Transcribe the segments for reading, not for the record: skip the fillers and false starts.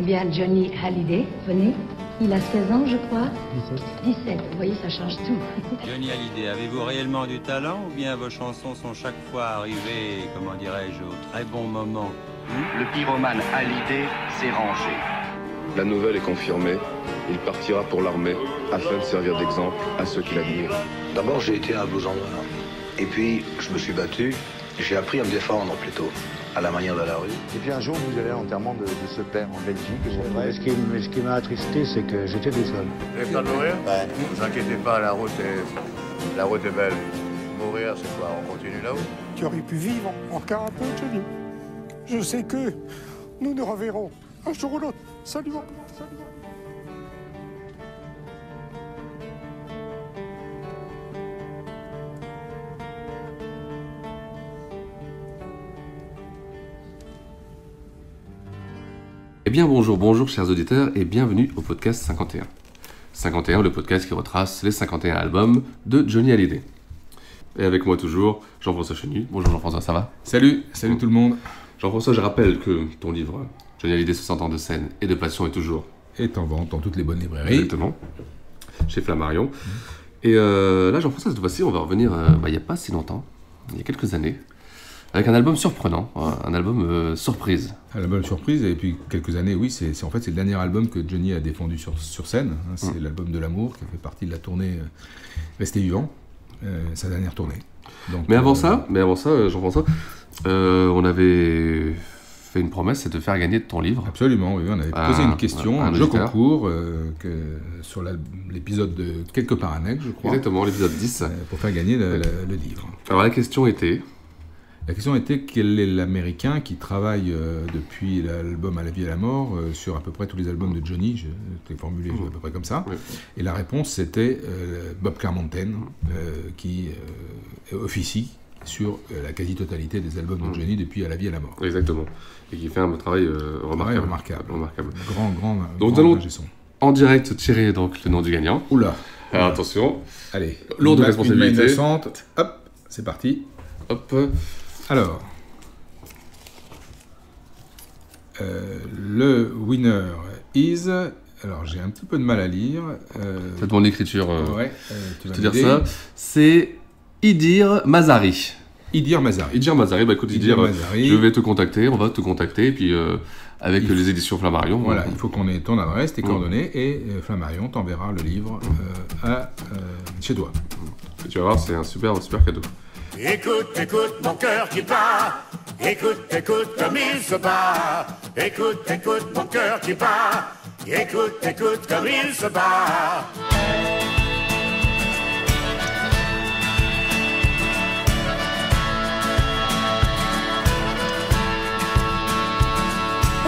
bien, Johnny Hallyday, venez. Il a 16 ans, je crois. 17. Vous voyez, ça change tout. Johnny Hallyday, avez-vous réellement du talent ou bien vos chansons sont chaque fois arrivées, comment dirais-je, au très bon moment? Le pyromane Hallyday s'est rangé. La nouvelle est confirmée. Il partira pour l'armée afin de servir d'exemple à ceux qui l'admirent. D'abord, j'ai été un blouson noir. Et puis, je me suis battu. J'ai appris à me défendre plutôt, à la manière de la rue. Et puis un jour, vous allez à l'enterrement de ce père en Belgique. Ouais, ce qui m'a attristé, c'est que j'étais tout seul. Vous avez peur de mourir? Ouais. Ne vous inquiétez pas, la route est belle. Mourir, c'est quoi? On continue là-haut? Tu aurais pu vivre encore un peu, Johnny. Je sais que nous nous reverrons un jour ou l'autre. Salut, mon père, salut. Eh bien bonjour chers auditeurs et bienvenue au podcast 51. 51, le podcast qui retrace les 51 albums de Johnny Hallyday. Et avec moi toujours, Jean-François Chenu. Bonjour Jean-François, ça va? Salut tout le monde. Jean-François, je rappelle que ton livre, Johnny Hallyday 60 ans de scène et de passion, est toujours... est en vente dans toutes les bonnes librairies. Exactement, chez Flammarion. Et là Jean-François, cette fois-ci, on va revenir, il n'y a pas si longtemps, il y a quelques années, avec un album surprenant, un album surprise. Un album surprise, et puis quelques années, oui, c'est le dernier album que Johnny a défendu sur scène. C'est l'album de l'amour, qui fait partie de la tournée Restez vivant, sa dernière tournée. Donc, mais avant ça, Jean-François, on avait fait une promesse, c'est de faire gagner ton livre. Absolument, oui, on avait posé une question, un jeu concours, sur l'épisode de Quelques Paranègres, je crois. Exactement, l'épisode 10. Pour faire gagner le livre. Alors la question était... quel est l'Américain qui travaille depuis l'album À la vie et à la mort sur à peu près tous les albums de Johnny, je t'ai formulé à peu près comme ça, oui. Et la réponse c'était Bob Clearmountain, qui officie sur la quasi-totalité des albums de Johnny depuis À la vie et à la mort. Exactement, et qui fait un travail remarquable. Grand donc nous allons en direct tirer donc le nom du gagnant. Oula. Alors attention, allez, lourde responsabilité. Innocente. Hop, c'est parti. Hop. Alors, le winner is... Alors, j'ai un petit peu de mal à lire. C'est mon écriture. Ouais, tu vas dire ça. C'est Idir Mazari. Idir Mazari, bah écoute Idir, je vais te contacter, on va te contacter, et puis avec les éditions Flammarion. Voilà, il faut qu'on ait ton adresse, tes coordonnées, et Flammarion t'enverra le livre chez toi. Et tu vas voir, c'est un super cadeau. Écoute mon cœur qui bat. Écoute comme il se bat. Écoute mon cœur qui bat. Écoute comme il se bat.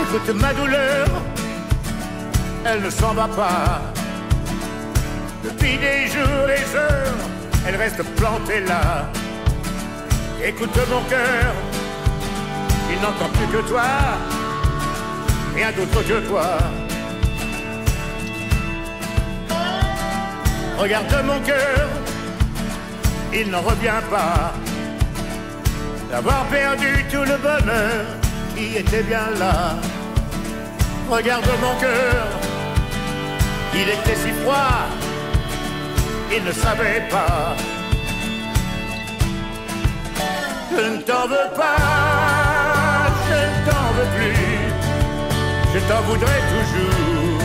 Écoute ma douleur, elle ne s'en va pas. Depuis des jours, des heures, elle reste plantée là. Écoute mon cœur, il n'entend plus que toi, rien d'autre que toi. Regarde mon cœur, il n'en revient pas d'avoir perdu tout le bonheur qui était bien là. Regarde mon cœur, il était si froid, il ne savait pas. Je ne t'en veux pas, je ne t'en veux plus, je t'en voudrais toujours.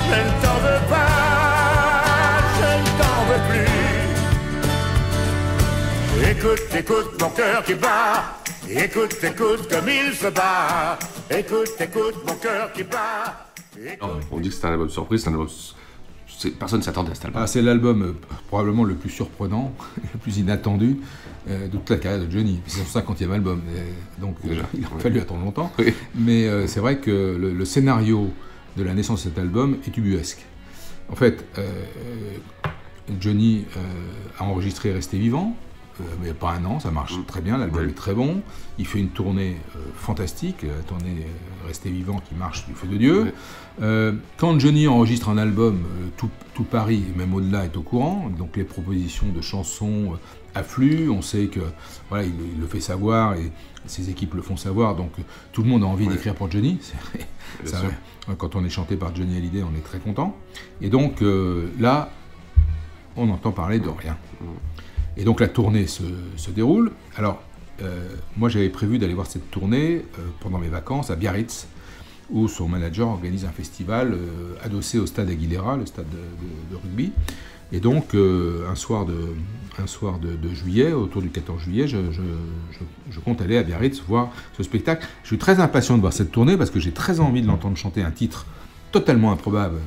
Je ne t'en veux pas, je ne t'en veux plus. Écoute mon cœur qui bat. Écoute comme il se bat. Écoute mon cœur qui bat. On dit que c'est un album surprise, c'est un album... Personne ne s'attendait à cet album. C'est l'album probablement le plus surprenant, le plus inattendu de toute la carrière de Johnny. C'est son 50e album, donc déjà, il a fallu attendre longtemps. Oui. Mais c'est vrai que le scénario de la naissance de cet album est ubuesque. En fait, Johnny a enregistré Restez vivant, mais pas un an, ça marche très bien, l'album est très bon. Il fait une tournée fantastique, la tournée Rester vivant qui marche du feu de Dieu. Quand Johnny enregistre un album, tout Paris, et même au-delà, est au courant. Donc les propositions de chansons affluent, on sait que voilà, il le fait savoir et ses équipes le font savoir, donc tout le monde a envie d'écrire pour Johnny. Ça, quand on est chanté par Johnny Hallyday, on est très content. Et donc là, on entend parler de rien. Et donc la tournée se déroule. Alors, moi j'avais prévu d'aller voir cette tournée pendant mes vacances à Biarritz, où son manager organise un festival adossé au stade Aguilera, le stade de rugby. Et donc, un soir de juillet, autour du 14 juillet, je compte aller à Biarritz voir ce spectacle. Je suis très impatient de voir cette tournée parce que j'ai très envie de l'entendre chanter un titre totalement improbable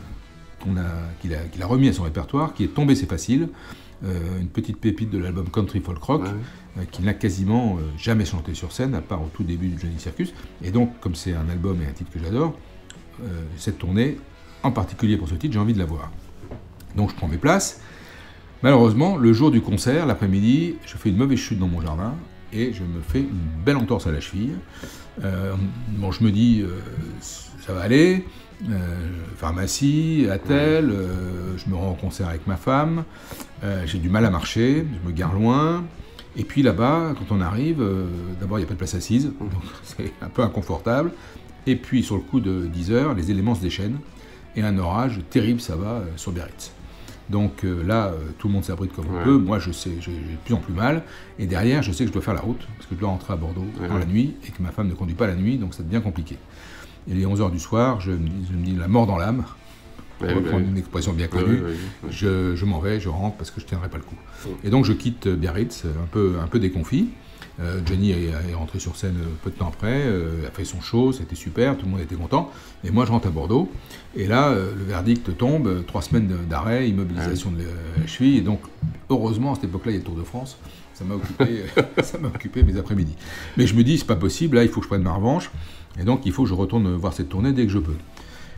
qu'il a remis à son répertoire, qui est Tomber c'est facile, une petite pépite de l'album Country Folk Rock, qu'il n'a quasiment jamais chanté sur scène, à part au tout début du Johnny Circus. Et donc, comme c'est un album et un titre que j'adore, cette tournée, en particulier pour ce titre, j'ai envie de la voir. Donc je prends mes places. Malheureusement, le jour du concert, l'après-midi, je fais une mauvaise chute dans mon jardin et je me fais une belle entorse à la cheville. Bon, je me dis, ça va aller, pharmacie, attel, je me rends au concert avec ma femme, j'ai du mal à marcher, je me gare loin. Et puis là-bas, quand on arrive, d'abord il n'y a pas de place assise, donc c'est un peu inconfortable. Et puis sur le coup de 10h, les éléments se déchaînent et un orage terrible s'abat sur Biarritz. Donc là, tout le monde s'abrite comme on peut. Moi, je sais, j'ai de plus en plus mal. Et derrière, je sais que je dois faire la route, parce que je dois rentrer à Bordeaux dans la nuit, et que ma femme ne conduit pas la nuit, donc ça devient compliqué. Et il est 11h du soir, je me dis la mort dans l'âme, pour reprendre une expression bien connue. Je m'en vais, je rentre, parce que je ne tiendrai pas le coup. Et donc je quitte Biarritz, un peu déconfit. Johnny est rentré sur scène peu de temps après, a fait son show, c'était super, tout le monde était content. Et moi, je rentre à Bordeaux. Et là, le verdict tombe, 3 semaines d'arrêt, immobilisation de la cheville. Et donc, heureusement, à cette époque-là, il y a le Tour de France. Ça m'a occupé mes après-midi. Mais je me dis, c'est pas possible, là, il faut que je prenne ma revanche. Et donc, il faut que je retourne voir cette tournée dès que je peux.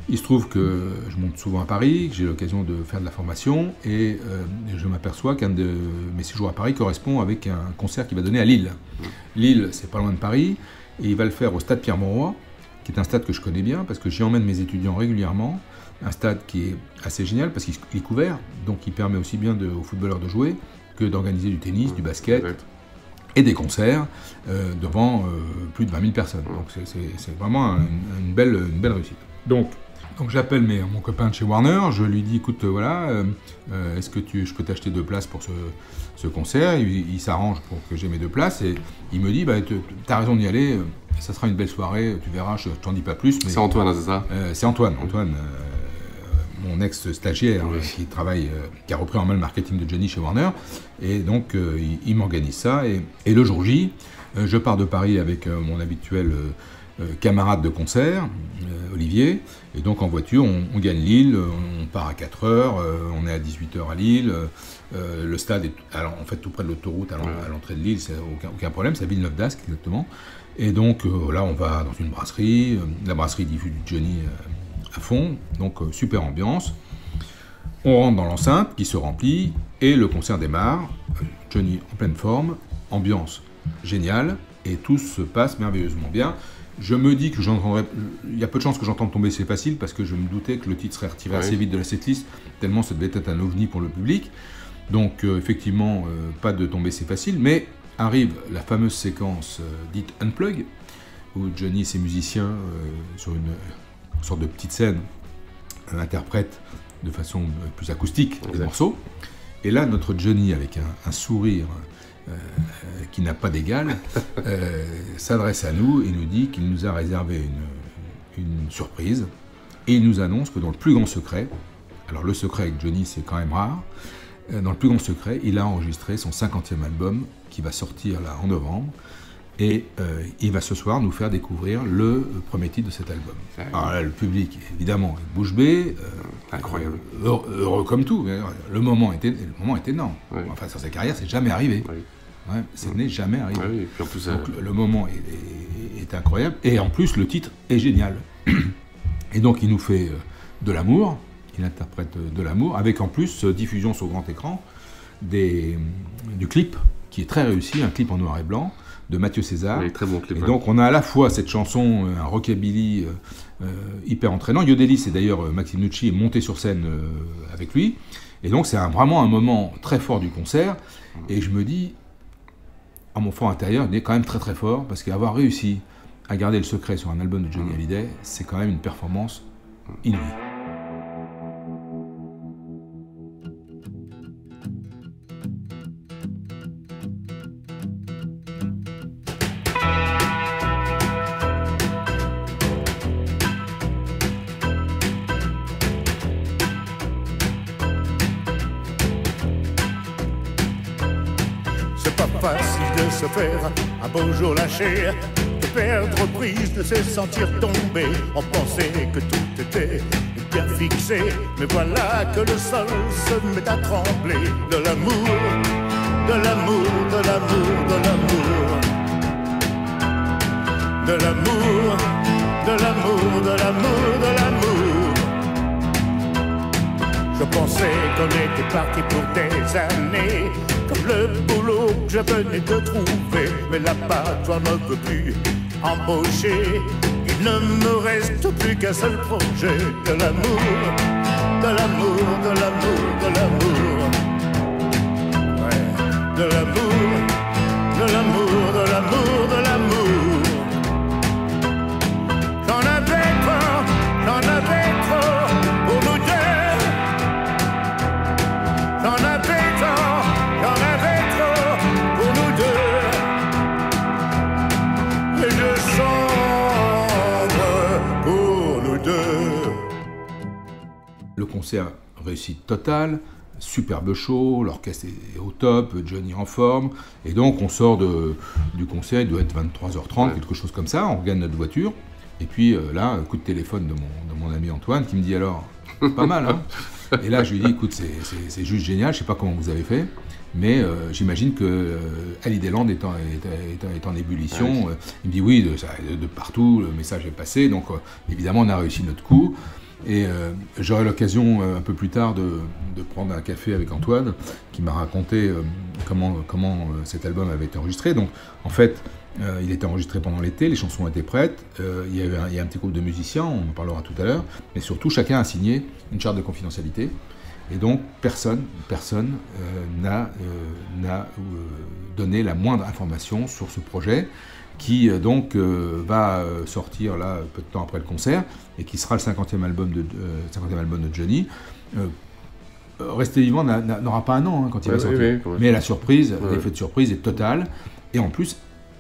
Il se trouve que je monte souvent à Paris, que j'ai l'occasion de faire de la formation, et je m'aperçois qu'un de mes séjours à Paris correspond avec un concert qu'il va donner à Lille. Lille, c'est pas loin de Paris, et il va le faire au stade Pierre-Mauroy, qui est un stade que je connais bien, parce que j'y emmène mes étudiants régulièrement, un stade qui est assez génial, parce qu'il est couvert, donc il permet aussi bien aux footballeurs de jouer, que d'organiser du tennis, du basket, et des concerts devant plus de 20 000 personnes. Donc c'est vraiment une belle réussite. Donc j'appelle mon copain de chez Warner, je lui dis, écoute, voilà, est-ce que je peux t'acheter 2 places pour ce concert? Il s'arrange pour que j'ai mes 2 places, et il me dit, bah, t'as raison d'y aller, ça sera une belle soirée, tu verras, je t'en dis pas plus. C'est Antoine, c'est ça? C'est Antoine, mon ex-stagiaire qui a repris en main le marketing de Johnny chez Warner, et donc il m'organise ça, et le jour J, je pars de Paris avec mon habituel camarade de concert, Olivier, et donc en voiture, on gagne Lille, on part à 4h, on est à 18h à Lille, le stade est en fait tout près de l'autoroute à l'entrée de Lille, c'est aucun problème, c'est à Villeneuve d'Ascq exactement, et donc là on va dans une brasserie, la brasserie diffuse du Johnny à fond, donc super ambiance, on rentre dans l'enceinte qui se remplit, et le concert démarre, Johnny en pleine forme, ambiance géniale, et tout se passe merveilleusement bien. Je me dis que il y a peu de chances que j'entende Tomber c'est facile, parce que je me doutais que le titre serait retiré assez vite de la setlist, tellement ça devait être un ovni pour le public. Donc effectivement, pas de Tomber c'est facile, mais arrive la fameuse séquence dite Unplug, où Johnny et ses musiciens, sur une sorte de petite scène, interprètent de façon plus acoustique les morceaux. Et là, notre Johnny, avec un sourire qui n'a pas d'égal, s'adresse à nous et nous dit qu'il nous a réservé une surprise, et il nous annonce que dans le plus grand secret, alors le secret avec Johnny c'est quand même rare, dans le plus grand secret, il a enregistré son 50e album qui va sortir là en novembre, et il va ce soir nous faire découvrir le premier titre de cet album. Alors là, le public évidemment est bouche bée, incroyable, heureux comme tout, le moment est énorme. Enfin, sur sa carrière, c'est jamais arrivé. Ça n'est jamais arrivé. Et puis en plus, donc le moment est incroyable, et en plus le titre est génial. Et donc il nous fait de l'amour, il interprète de l'amour, avec en plus diffusion sur grand écran du clip qui est très réussi, un clip en noir et blanc de Mathieu César. Oui, très bon clip. Et donc on a à la fois cette chanson, un rockabilly hyper entraînant. Yodelis, et d'ailleurs Maxime Nucci est monté sur scène avec lui. Et donc c'est vraiment un moment très fort du concert. Et je me dis, à mon fort intérieur, il est quand même très très fort, parce qu'avoir réussi à garder le secret sur un album de Johnny Hallyday, c'est quand même une performance inouïe. C'est pas facile de se faire un beau jour lâcher, de perdre prise, de se sentir tomber. On pensait que tout était bien fixé, mais voilà que le sol se met à trembler. De l'amour, de l'amour, de l'amour, de l'amour, de l'amour, de l'amour, de l'amour, de l'amour. Je pensais qu'on était parti pour des années, comme le boulot que je venais de trouver. Mais l'abattoir ne veut plus embaucher. Il ne me reste plus qu'un seul projet. De l'amour, de l'amour, de l'amour, de l'amour. Ouais. De l'amour, de l'amour, de l'amour, de l'amour. J'en avais trop pour nous deux. J'en avais trop pour nous deux. Et je sombre pour nous deux. Le concert réussite totale, superbe show, l'orchestre est au top, Johnny en forme, et donc on sort du concert, il doit être 23h30, quelque chose comme ça, on regagne notre voiture, et puis là, un coup de téléphone de mon ami Antoine qui me dit alors, pas mal hein. Et là je lui dis écoute c'est juste génial, je sais pas comment vous avez fait, mais j'imagine que Hallyday-Land est en ébullition. Il me dit oui, de partout, le message est passé, donc évidemment on a réussi notre coup. Et j'aurai l'occasion un peu plus tard de prendre un café avec Antoine qui m'a raconté comment cet album avait été enregistré. Donc en fait il était enregistré pendant l'été, les chansons étaient prêtes, il y a un petit groupe de musiciens, on en parlera tout à l'heure, mais surtout chacun a signé une charte de confidentialité. Et donc personne n'a donné la moindre information sur ce projet qui donc va sortir là peu de temps après le concert et qui sera le 50e album de Johnny. Rester vivant n'aura pas un an hein, quand il va sortir, mais la surprise, l'effet de surprise est total, et en plus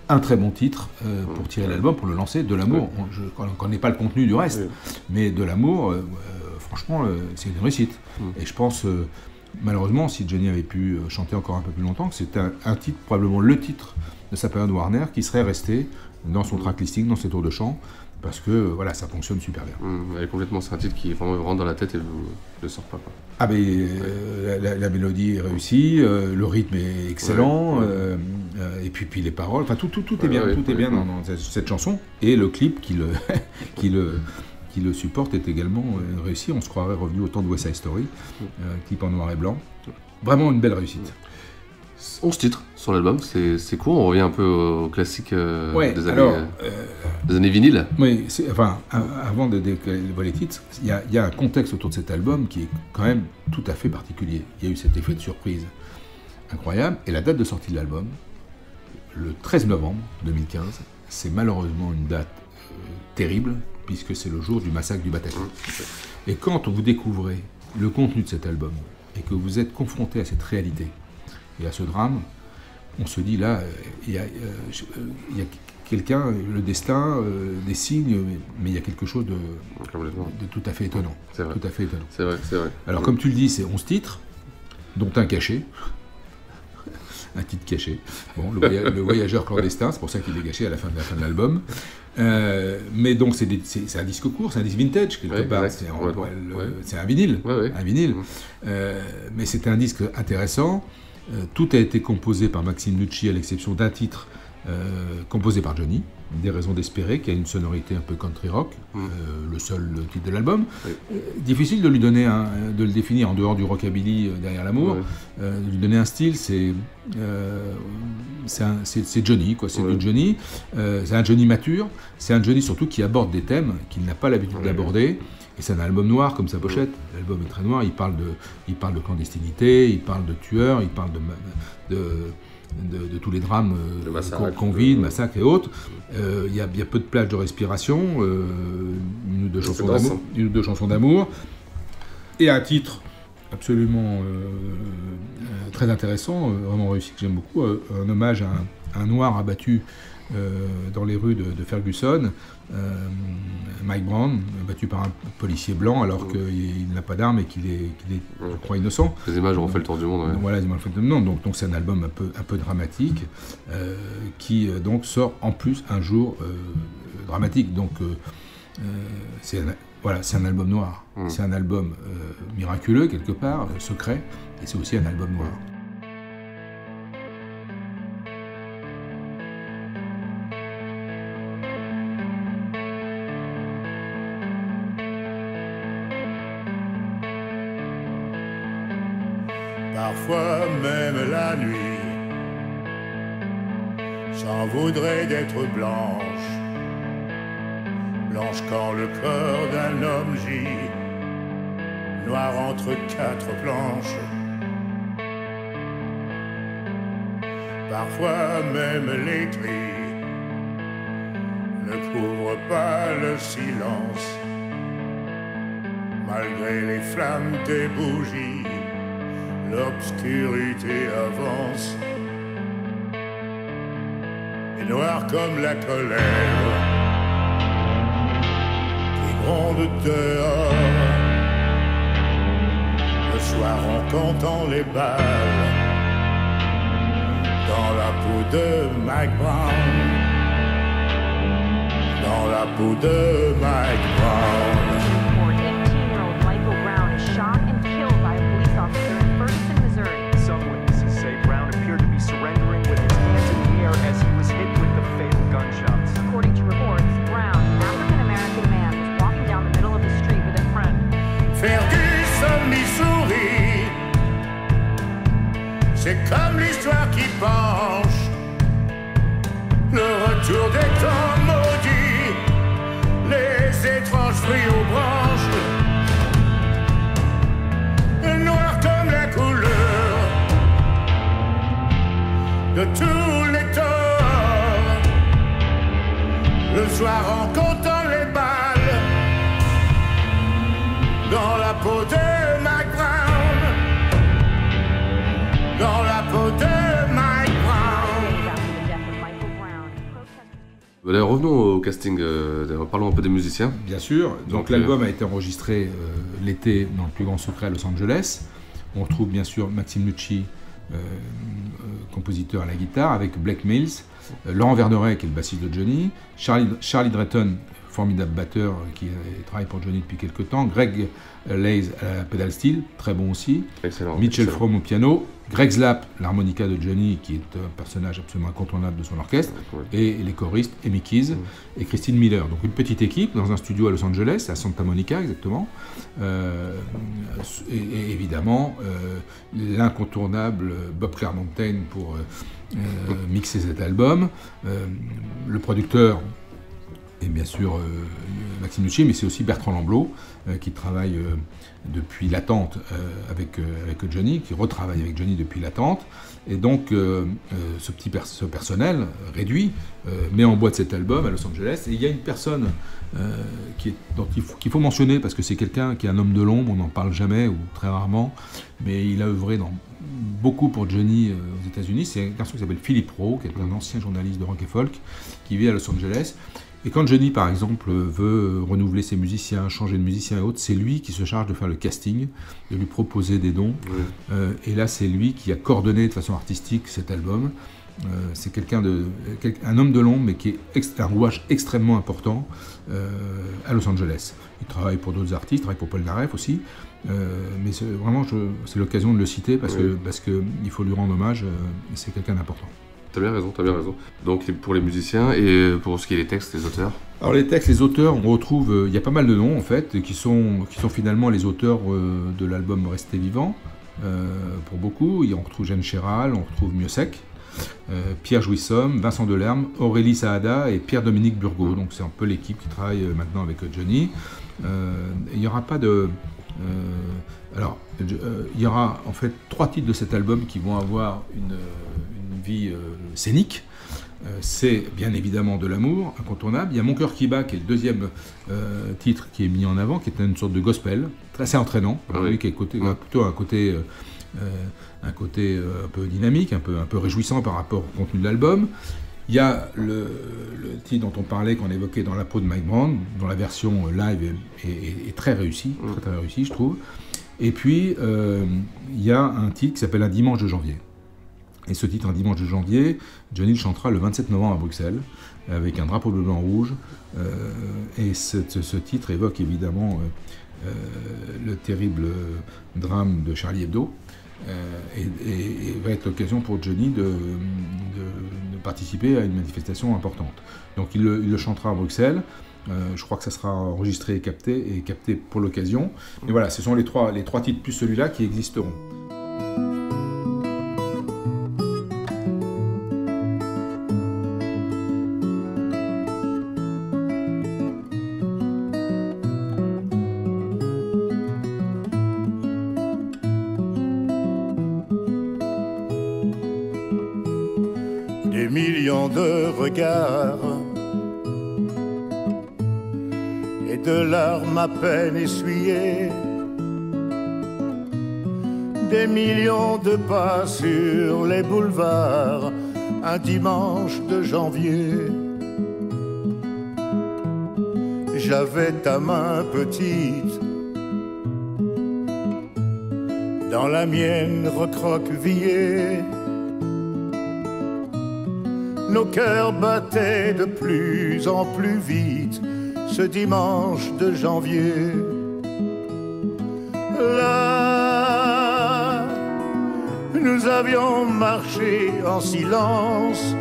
un très bon titre pour tirer l'album, pour le lancer, De l'amour. Je ne connais pas le contenu du reste, mais De l'amour, franchement, c'est une réussite. Et je pense, malheureusement, si Johnny avait pu chanter encore un peu plus longtemps, que c'était un titre, probablement le titre de sa période Warner, qui serait resté dans son track listing, dans ses tours de chant, parce que voilà, ça fonctionne super bien. Elle est complètement, c'est un titre qui vraiment rentre dans la tête et ne le sort pas. Ah ben la mélodie est réussie, le rythme est excellent, et puis les paroles, enfin tout est bien, tout est bien dans cette chanson, et le clip qui le supporte est également réussi. On se croirait revenu au temps de West Side Story, clip en noir et blanc. Vraiment une belle réussite. 11 titres sur l'album, c'est court, on revient un peu au classique des années vinyles. Oui, enfin, avant de dévoiler les titres, il y a un contexte autour de cet album qui est quand même tout à fait particulier. Il y a eu cet effet de surprise incroyable, et la date de sortie de l'album, le 13 novembre 2015, c'est malheureusement une date terrible, puisque c'est le jour du massacre du Bataclan. Et quand vous découvrez le contenu de cet album, et que vous êtes confronté à cette réalité, et à ce drame, on se dit là, il y a quelqu'un, le destin, des signes, mais il y a quelque chose de tout à fait étonnant. C'est vrai. Tout à fait étonnant. C'est vrai. Alors comme tu le dis, c'est 11 titres, dont un caché. Un titre caché. Bon, le voyageur clandestin, c'est pour ça qu'il est caché à la fin de l'album. Mais donc c'est un disque court, c'est un disque vintage quelque part. C'est un vinyle. Un vinyle. Mais c'est un disque intéressant. Tout a été composé par Maxime Nucci, à l'exception d'un titre composé par Johnny, Des raisons d'espérer, qui a une sonorité un peu country rock, le seul titre de l'album. Difficile de lui donner de le définir en dehors du rockabilly derrière l'amour, de lui donner un style, c'est Johnny, quoi. C'est du Johnny. C'est un Johnny mature, c'est un Johnny surtout qui aborde des thèmes qu'il n'a pas l'habitude d'aborder. Et c'est un album noir comme sa pochette. L'album est très noir, il parle de clandestinité, il parle de tueurs, il parle de tous les drames qu'on vit, de massacres et autres. Il y a peu de plages de respiration, une ou deux chansons d'amour, et un titre absolument très intéressant, vraiment réussi, que j'aime beaucoup, un hommage à un noir abattu dans les rues de Ferguson, Mike Brown, battu par un policier blanc alors qu'il n'a pas d'arme et qu'il est, je crois, innocent. Les images ont fait le tour du monde. Ouais. Voilà, les images ont fait le tour du monde. Donc c'est un album un peu dramatique qui donc sort en plus un jour dramatique. Donc c'est un album noir. C'est un album miraculeux quelque part, secret, et c'est aussi un album noir. Parfois même la nuit, j'en voudrais d'être blanche, blanche quand le corps d'un homme gît, noir entre quatre planches. Parfois même les cris ne couvrent pas le silence, malgré les flammes des bougies. L'obscurité avance, et noir comme la colère qui gronde dehors. Le soir en comptant les balles dans la peau de Mike Brown, dans la peau de Mike Brown. C'est comme l'histoire qui penche, le retour des temps maudits, les étranges fruits aux branches, noir comme la couleur de tous les torts. Le soir en comptant les balles dans la peau de Mike Brown. Dans la peau de Mike Brown. Allez, revenons au casting, parlons un peu des musiciens. Bien sûr, donc l'album a été enregistré l'été dans le plus grand secret à Los Angeles. On retrouve bien sûr Maxime Nucci, compositeur à la guitare, avec Blake Mills, Laurent Verneret qui est le bassiste de Johnny, Charlie Drayton, formidable batteur qui travaille pour Johnny depuis quelques temps, Greg Lays à la pedal steel, très bon aussi, Mitchell Fromm au piano, Greg Slapp, l'harmonica de Johnny, qui est un personnage absolument incontournable de son orchestre, et les choristes Amy Keys et Christine Miller. Donc une petite équipe dans un studio à Los Angeles, à Santa Monica exactement, et évidemment l'incontournable Bob Clearmountain pour mixer cet album, le producteur et bien sûr Maxime Nucci, mais c'est aussi Bertrand Lamblot qui travaille depuis l'attente avec Johnny, qui retravaille avec Johnny depuis l'attente, et donc ce personnel réduit met en boîte cet album à Los Angeles. Et il y a une personne qu'il faut mentionner parce que c'est quelqu'un qui est un homme de l'ombre, on n'en parle jamais ou très rarement, mais il a œuvré beaucoup pour Johnny aux États-Unis. C'est un garçon qui s'appelle Philippe Rowe, qui est un ancien journaliste de rock et folk qui vit à Los Angeles. Et quand Johnny, par exemple, veut renouveler ses musiciens, changer de musicien et autres, c'est lui qui se charge de faire le casting, de lui proposer des dons. Et là, c'est lui qui a coordonné de façon artistique cet album. C'est un homme de l'ombre, mais qui est un rouage extrêmement important à Los Angeles. Il travaille pour d'autres artistes, il travaille pour Paul Naref aussi. Mais c'est l'occasion de le citer parce qu'il faut lui rendre hommage. C'est quelqu'un d'important. T'as bien raison, t'as bien raison. Donc pour les musiciens et pour ce qui est des textes, les auteurs. Alors les textes, les auteurs, on retrouve, il y a pas mal de noms en fait, qui sont finalement les auteurs de l'album Rester Vivant, pour beaucoup. On retrouve Jeanne Chéral, on retrouve Miossec, Pierre Jouissomme, Vincent Delerme, Aurélie Saada et Pierre-Dominique Burgot. Donc c'est un peu l'équipe qui travaille maintenant avec Johnny. Il n'y aura pas de... il y aura en fait 3 titres de cet album qui vont avoir une vie scénique. C'est bien évidemment De l'amour, incontournable. Il y a Mon cœur qui bat, qui est le deuxième titre qui est mis en avant, qui est une sorte de gospel, assez entraînant, qui est plutôt un côté un peu dynamique, un peu réjouissant par rapport au contenu de l'album. Il y a le titre dont on parlait, qu'on évoquait dans La peau de Mike Brown, dont la version live est très réussie, très réussie, je trouve. Et puis, il y a un titre qui s'appelle Un dimanche de janvier. Et ce titre, Un dimanche de janvier, Johnny le chantera le 27 novembre à Bruxelles, avec un drapeau bleu, blanc, rouge. Et ce titre évoque évidemment le terrible drame de Charlie Hebdo. Et va être l'occasion pour Johnny de participer à une manifestation importante. Donc il le chantera à Bruxelles. Je crois que ça sera enregistré et capté pour l'occasion. Et voilà, ce sont les trois titres plus celui-là qui existeront. Des millions de regards et de larmes à peine essuyées, des millions de pas sur les boulevards, un dimanche de janvier. J'avais ta main petite dans la mienne recroquevillée. Nos cœurs battaient de plus en plus vite ce dimanche de janvier. Là, nous avions marché en silence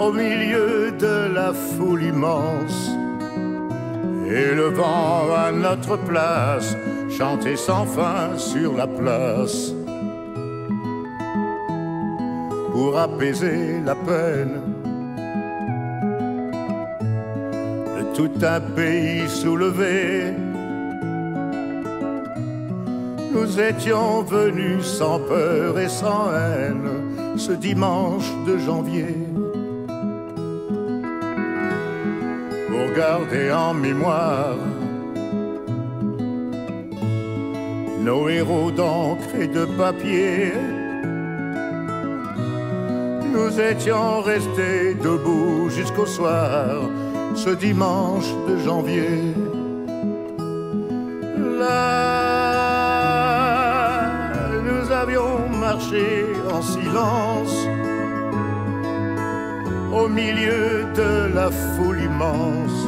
au milieu de la foule immense, et le vent à notre place chantait sans fin sur la place. Pour apaiser la peine de tout un pays soulevé, nous étions venus sans peur et sans haine ce dimanche de janvier, pour garder en mémoire nos héros d'encre et de papier. Nous étions restés debout jusqu'au soir, ce dimanche de janvier. Là, nous avions marché en silence au milieu de la foule immense,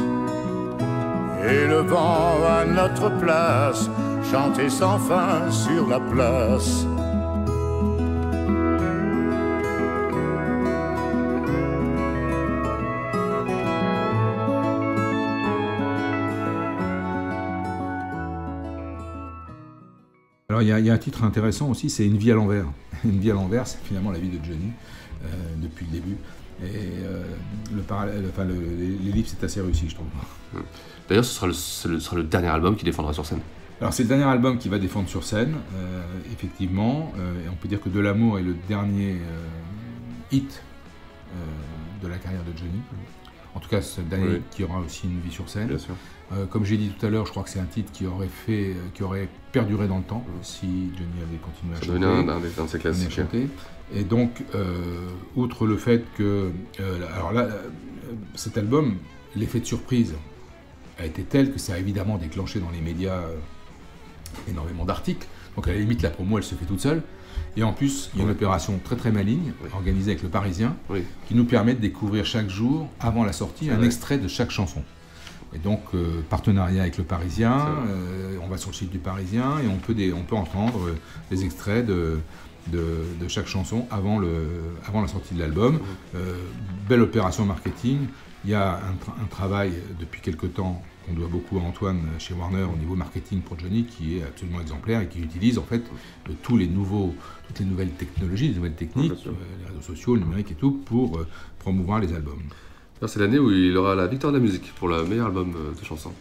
et le vent à notre place chantait sans fin sur la place. Alors il y a un titre intéressant aussi, c'est Une vie à l'envers. Une vie à l'envers, c'est finalement la vie de Johnny depuis le début. Et l'ellipse est assez réussi, je trouve. D'ailleurs, ce sera le dernier album qu'il défendra sur scène. Alors c'est le dernier album qu'il va défendre sur scène, effectivement. Et on peut dire que De l'amour est le dernier hit de la carrière de Johnny. En tout cas, c'est le dernier hit qui aura aussi une vie sur scène. Bien sûr. Comme j'ai dit tout à l'heure, je crois que c'est un titre qui aurait perduré dans le temps si Johnny avait continué à chanter. Ça devenait un de ses classiques. Et donc, outre le fait que... alors là, cet album, l'effet de surprise a été tel que ça a évidemment déclenché dans les médias énormément d'articles. Donc à la limite, la promo, elle se fait toute seule. Et en plus, il y a une opération très très maligne, organisée avec Le Parisien, qui nous permet de découvrir chaque jour, avant la sortie, un extrait de chaque chanson. Et donc, partenariat avec Le Parisien, on va sur le site du Parisien et on peut entendre des extraits de chaque chanson avant la sortie de l'album. Belle opération marketing. Il y a un travail depuis quelque temps qu'on doit beaucoup à Antoine chez Warner au niveau marketing pour Johnny qui est absolument exemplaire et qui utilise en fait toutes les nouvelles technologies, les nouvelles techniques, les réseaux sociaux, le numérique et tout pour promouvoir les albums. C'est l'année où il aura la victoire de la musique pour le meilleur album de chansons.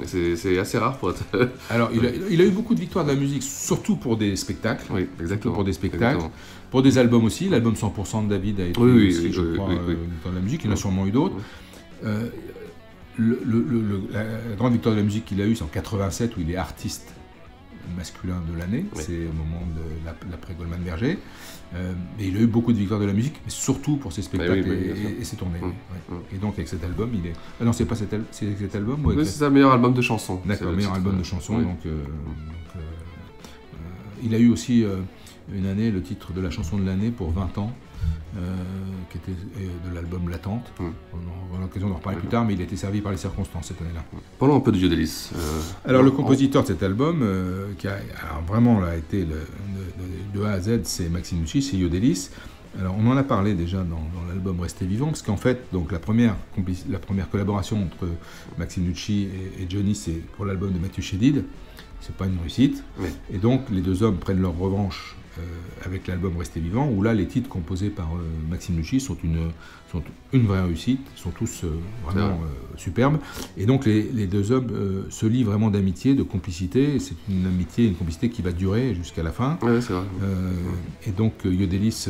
C'est assez rare pour être... Alors, il a eu beaucoup de victoires de la musique, surtout pour des spectacles. Oui, exactement. Pour des spectacles. Exactement. Pour des albums aussi. L'album 100% de David a été aussi, je crois, victoire de la musique. Il y en a sûrement eu d'autres. La grande victoire de la musique qu'il a eue, c'est en 87, où il est artiste masculin de l'année. C'est au moment de l'après-Goldman Berger. Mais il a eu beaucoup de victoires de la musique, mais surtout pour ses spectacles et ses tournées. Et donc avec cet album, il est... Ah non, c'est pas cet album oui, c'est un meilleur album de chansons. D'accord, meilleur album de chansons. Il a eu aussi une année le titre de la chanson de l'année pour 20 ans, qui était de l'album Latente. On aura l'occasion d'en reparler plus tard, mais il a été servi par les circonstances cette année-là. Parlons un peu de Yodelis. Alors le compositeur de cet album, qui a vraiment là, été de A à Z, c'est Maxime Nucci, c'est Yodelis. Alors on en a parlé déjà dans l'album Restez vivant, parce qu'en fait, donc, la première collaboration entre Maxime Nucci et Johnny, c'est pour l'album de Mathieu Chédid. C'est pas une réussite. Et donc les deux hommes prennent leur revanche avec l'album Restez vivant, où là les titres composés par Maxime Nucci sont une vraie réussite, sont tous vraiment superbes. Et donc les deux hommes se lient vraiment d'amitié, de complicité. C'est une amitié, une complicité qui va durer jusqu'à la fin. Ouais, c'est vrai. Et donc Yodelis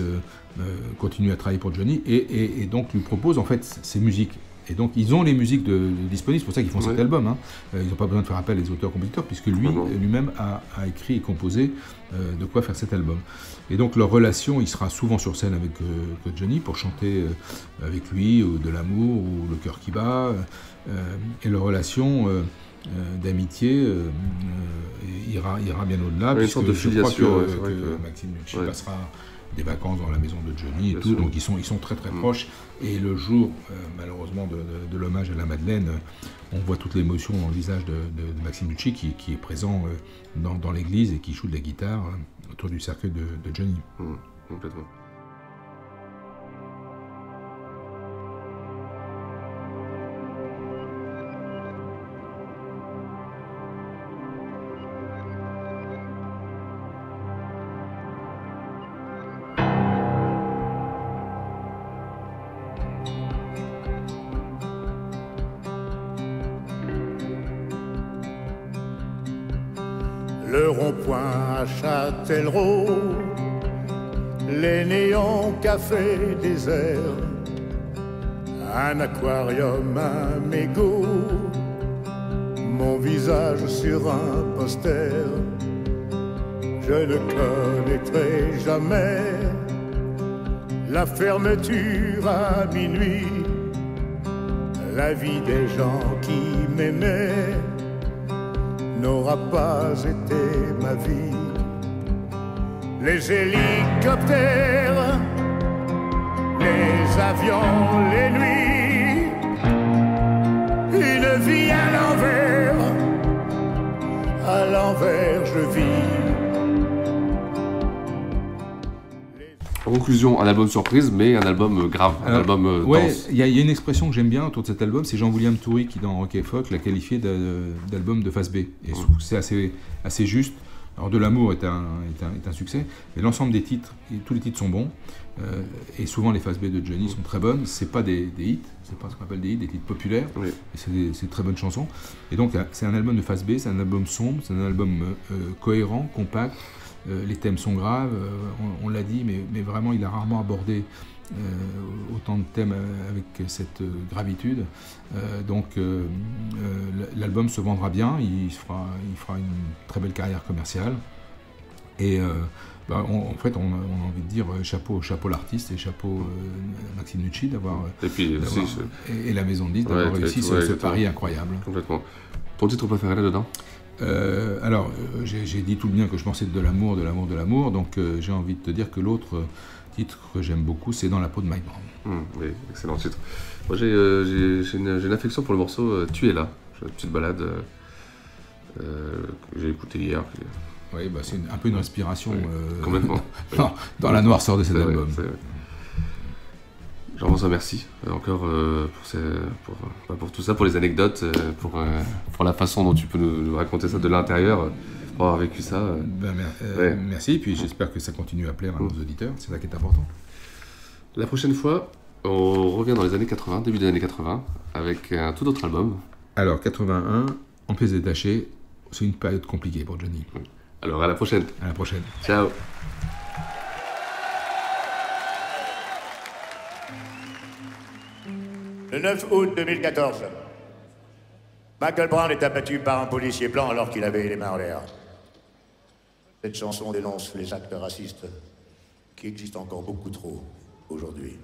continue à travailler pour Johnny et donc lui propose en fait ses musiques. Et donc ils ont les musiques disponibles, c'est pour ça qu'ils font cet album. Hein. Ils n'ont pas besoin de faire appel à des auteurs-compositeurs, puisque lui-même a écrit et composé de quoi faire cet album. Et donc leur relation, il sera souvent sur scène avec Johnny pour chanter avec lui, ou de l'amour, ou le cœur qui bat. Et leur relation d'amitié ira bien au-delà, puisque je crois que Maxime Nucci passera des vacances dans la maison de Johnny et tout, donc ils sont très très proches. Et le jour, malheureusement, de l'hommage à la Madeleine, on voit toute l'émotion dans le visage de Maxime Nucci qui est présent dans l'église et qui joue de la guitare autour du cercueil de Johnny. Complètement. Le rond-point à Châtellerault, les néons café désert, un aquarium, un mégot, mon visage sur un poster. Je ne connaîtrai jamais la fermeture à minuit, la vie des gens qui m'aimaient n'aura pas été ma vie. Les hélicoptères, les avions, les nuits, une vie à l'envers je vis. En conclusion, un album surprise, mais un album grave, un album dense. Il y a une expression que j'aime bien autour de cet album, c'est Jean-William Toury qui, dans Rock et Folk, l'a qualifié d'album de face B. Et je trouve que c'est assez juste. Alors, De l'amour est un succès, mais l'ensemble des titres, tous les titres sont bons, et souvent les faces B de Johnny sont très bonnes. C'est pas des hits, c'est pas ce qu'on appelle des hits, des titres populaires, et c'est de très bonnes chansons. Et donc, c'est un album de face B, c'est un album sombre, c'est un album cohérent, compact. Les thèmes sont graves, on l'a dit, mais vraiment il a rarement abordé autant de thèmes avec cette gravitude. Donc l'album se vendra bien, il fera une très belle carrière commerciale. Et en fait, on a envie de dire chapeau l'artiste et chapeau Maxime Nucci et la maison de disques d'avoir réussi ce pari incroyable. Complètement. Ton titre préféré là-dedans? Alors, j'ai dit tout le bien que je pensais de l'amour, donc j'ai envie de te dire que l'autre titre que j'aime beaucoup, c'est Dans la peau de Mike Brown. Oui, excellent titre. Moi, j'ai une affection pour le morceau Tu es là. J'ai une petite balade que j'ai écoutée hier. Oui, bah, c'est un peu une respiration complètement. dans la noirceur de cet album. Jean-François, merci encore pour tout ça, pour les anecdotes, pour la façon dont tu peux nous raconter ça de l'intérieur, pour avoir vécu ça. Merci, et puis j'espère que ça continue à plaire à nos auditeurs, c'est ça qui est important. La prochaine fois, on revient dans les années 80, début des années 80, avec un tout autre album. Alors, 81, en pièces détachées, c'est une période compliquée pour Johnny. Alors, à la prochaine. À la prochaine. Ciao. Le 9 août 2014, Michael Brown est abattu par un policier blanc alors qu'il avait les mains en l'air. Cette chanson dénonce les actes racistes qui existent encore beaucoup trop aujourd'hui.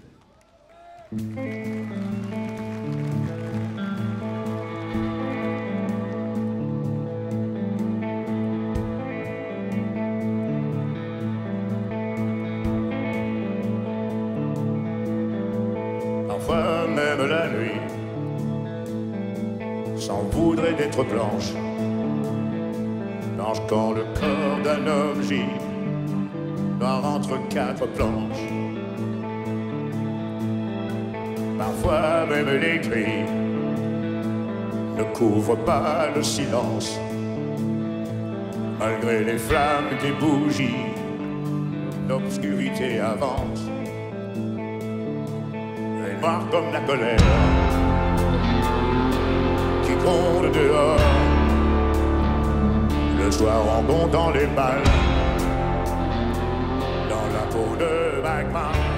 Parfois même la nuit s'en voudrait d'être blanche. Blanche quand le corps d'un homme gît, noir entre quatre planches. Parfois même les cris ne couvrent pas le silence. Malgré les flammes des bougies, l'obscurité avance. Et noir comme la colère qui gronde dehors. Le soir en comptant les balles dans la peau de Bagman.